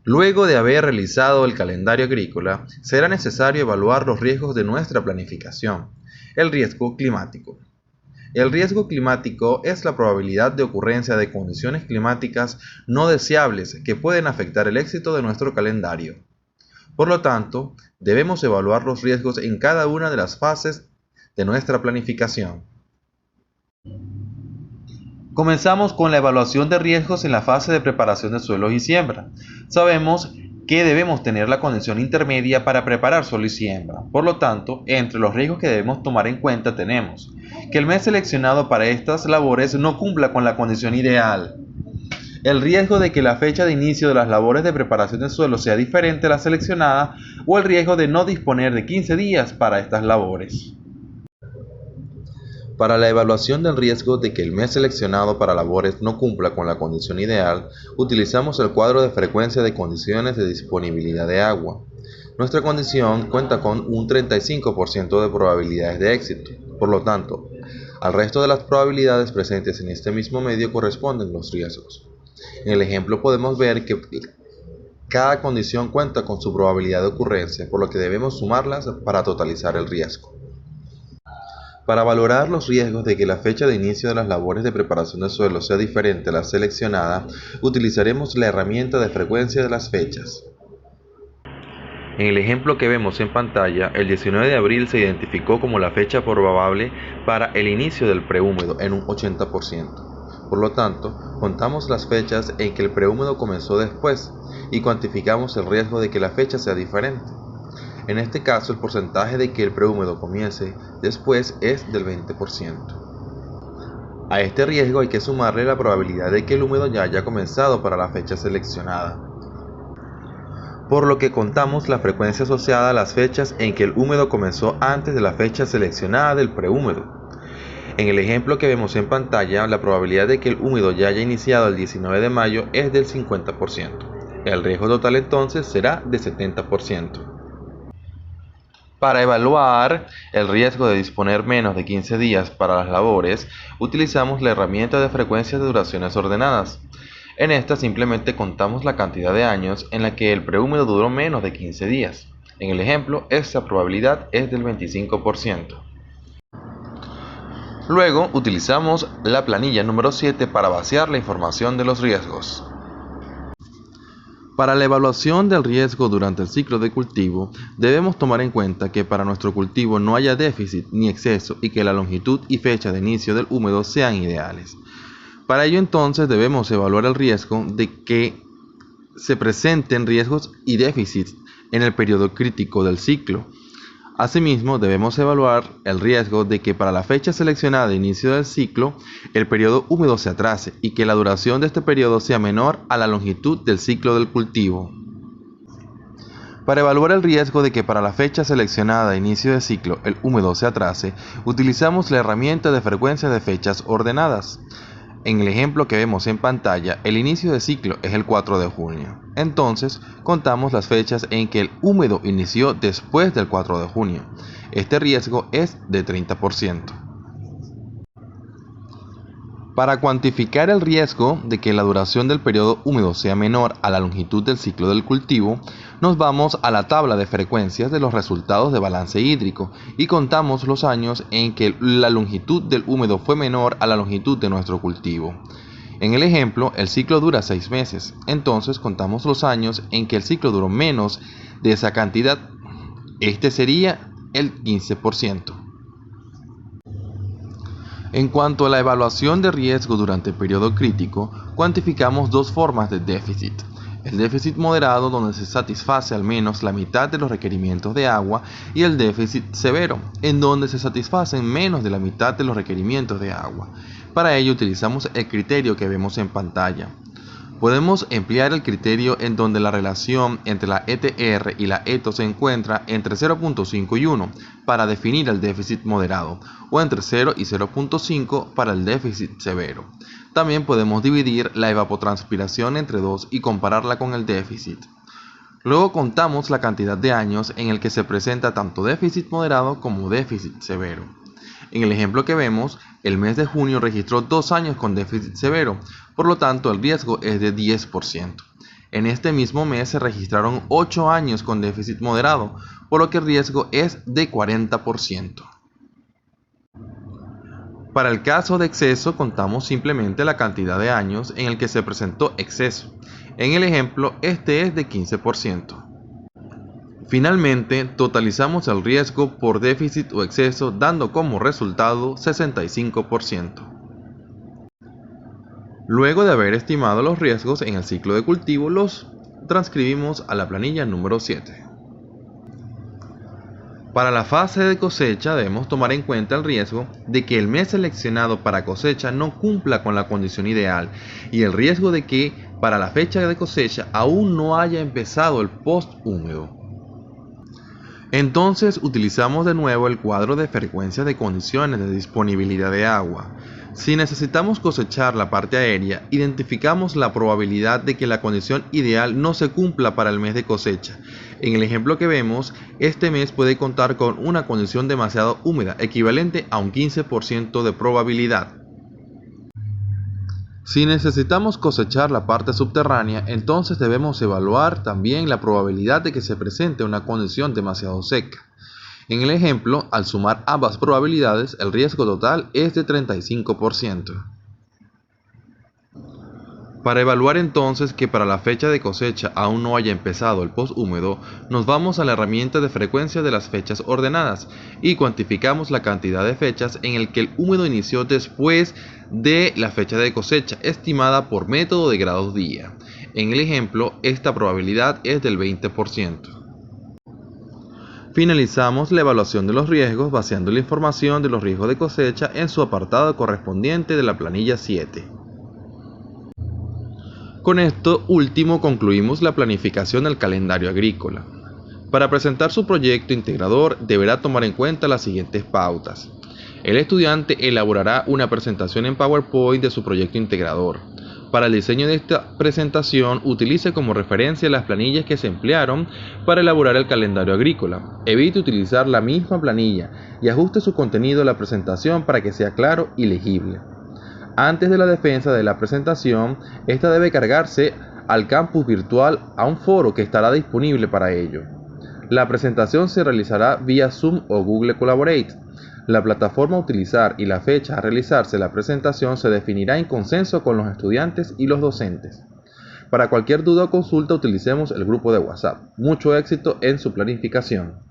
Luego de haber realizado el calendario agrícola, será necesario evaluar los riesgos de nuestra planificación. El riesgo climático. El riesgo climático es la probabilidad de ocurrencia de condiciones climáticas no deseables que pueden afectar el éxito de nuestro calendario. Por lo tanto, debemos evaluar los riesgos en cada una de las fases de nuestra planificación. Comenzamos con la evaluación de riesgos en la fase de preparación de suelos y siembra. Sabemos que debemos tener la condición intermedia para preparar suelo y siembra. Por lo tanto, entre los riesgos que debemos tomar en cuenta tenemos que el mes seleccionado para estas labores no cumpla con la condición ideal, el riesgo de que la fecha de inicio de las labores de preparación del suelo sea diferente a la seleccionada o el riesgo de no disponer de 15 días para estas labores. Para la evaluación del riesgo de que el mes seleccionado para labores no cumpla con la condición ideal, utilizamos el cuadro de frecuencia de condiciones de disponibilidad de agua. Nuestra condición cuenta con un 35% de probabilidades de éxito. Por lo tanto, al resto de las probabilidades presentes en este mismo medio corresponden los riesgos. En el ejemplo podemos ver que cada condición cuenta con su probabilidad de ocurrencia, por lo que debemos sumarlas para totalizar el riesgo. Para valorar los riesgos de que la fecha de inicio de las labores de preparación del suelo sea diferente a la seleccionada, utilizaremos la herramienta de frecuencia de las fechas. En el ejemplo que vemos en pantalla, el 19 de abril se identificó como la fecha probable para el inicio del prehúmedo en un 80%. Por lo tanto, contamos las fechas en que el prehúmedo comenzó después y cuantificamos el riesgo de que la fecha sea diferente. En este caso, el porcentaje de que el prehúmedo comience después es del 20%. A este riesgo hay que sumarle la probabilidad de que el húmedo ya haya comenzado para la fecha seleccionada, por lo que contamos la frecuencia asociada a las fechas en que el húmedo comenzó antes de la fecha seleccionada del prehúmedo. En el ejemplo que vemos en pantalla, la probabilidad de que el húmedo ya haya iniciado el 19 de mayo es del 50%. El riesgo total entonces será de 70%. Para evaluar el riesgo de disponer menos de 15 días para las labores, utilizamos la herramienta de frecuencias de duraciones ordenadas. En esta simplemente contamos la cantidad de años en la que el prehúmedo duró menos de 15 días. En el ejemplo, esta probabilidad es del 25%. Luego, utilizamos la planilla número 7 para vaciar la información de los riesgos. Para la evaluación del riesgo durante el ciclo de cultivo, debemos tomar en cuenta que para nuestro cultivo no haya déficit ni exceso y que la longitud y fecha de inicio del húmedo sean ideales. Para ello entonces debemos evaluar el riesgo de que se presenten riesgos y déficits en el periodo crítico del ciclo. Asimismo, debemos evaluar el riesgo de que para la fecha seleccionada de inicio del ciclo, el periodo húmedo se atrase y que la duración de este periodo sea menor a la longitud del ciclo del cultivo. Para evaluar el riesgo de que para la fecha seleccionada de inicio del ciclo el húmedo se atrase, utilizamos la herramienta de frecuencia de fechas ordenadas. En el ejemplo que vemos en pantalla, el inicio de ciclo es el 4 de junio. Entonces, contamos las fechas en que el húmedo inició después del 4 de junio. Este riesgo es de 30%. Para cuantificar el riesgo de que la duración del periodo húmedo sea menor a la longitud del ciclo del cultivo, nos vamos a la tabla de frecuencias de los resultados de balance hídrico y contamos los años en que la longitud del húmedo fue menor a la longitud de nuestro cultivo. En el ejemplo, el ciclo dura 6 meses, entonces contamos los años en que el ciclo duró menos de esa cantidad. Este sería el 15%. En cuanto a la evaluación de riesgo durante el periodo crítico, cuantificamos dos formas de déficit. El déficit moderado, donde se satisface al menos la mitad de los requerimientos de agua, y el déficit severo, en donde se satisfacen menos de la mitad de los requerimientos de agua. Para ello utilizamos el criterio que vemos en pantalla. Podemos emplear el criterio en donde la relación entre la ETR y la ETO se encuentra entre 0.5 y 1 para definir el déficit moderado, o entre 0 y 0.5 para el déficit severo. También podemos dividir la evapotranspiración entre 2 y compararla con el déficit. Luego contamos la cantidad de años en el que se presenta tanto déficit moderado como déficit severo. En el ejemplo que vemos, el mes de junio registró 2 años con déficit severo, por lo tanto el riesgo es de 10%. En este mismo mes se registraron 8 años con déficit moderado, por lo que el riesgo es de 40%. Para el caso de exceso, contamos simplemente la cantidad de años en el que se presentó exceso. En el ejemplo, este es de 15%. Finalmente, totalizamos el riesgo por déficit o exceso, dando como resultado 65%. Luego de haber estimado los riesgos en el ciclo de cultivo, los transcribimos a la planilla número 7. Para la fase de cosecha debemos tomar en cuenta el riesgo de que el mes seleccionado para cosecha no cumpla con la condición ideal y el riesgo de que para la fecha de cosecha aún no haya empezado el post húmedo. Entonces utilizamos de nuevo el cuadro de frecuencia de condiciones de disponibilidad de agua. Si necesitamos cosechar la parte aérea, identificamos la probabilidad de que la condición ideal no se cumpla para el mes de cosecha. En el ejemplo que vemos, este mes puede contar con una condición demasiado húmeda, equivalente a un 15% de probabilidad. Si necesitamos cosechar la parte subterránea, entonces debemos evaluar también la probabilidad de que se presente una condición demasiado seca. En el ejemplo, al sumar ambas probabilidades, el riesgo total es de 35%. Para evaluar entonces que para la fecha de cosecha aún no haya empezado el post húmedo, nos vamos a la herramienta de frecuencia de las fechas ordenadas y cuantificamos la cantidad de fechas en el que el húmedo inició después de la fecha de cosecha, estimada por método de grados día. En el ejemplo, esta probabilidad es del 20%. Finalizamos la evaluación de los riesgos vaciando la información de los riesgos de cosecha en su apartado correspondiente de la planilla 7. Con esto último concluimos la planificación del calendario agrícola. Para presentar su proyecto integrador deberá tomar en cuenta las siguientes pautas. El estudiante elaborará una presentación en PowerPoint de su proyecto integrador. Para el diseño de esta presentación, utilice como referencia las planillas que se emplearon para elaborar el calendario agrícola. Evite utilizar la misma planilla y ajuste su contenido a la presentación para que sea claro y legible. Antes de la defensa de la presentación, esta debe cargarse al campus virtual a un foro que estará disponible para ello. La presentación se realizará vía Zoom o Google Collaborate. La plataforma a utilizar y la fecha a realizarse la presentación se definirá en consenso con los estudiantes y los docentes. Para cualquier duda o consulta utilicemos el grupo de WhatsApp. Mucho éxito en su planificación.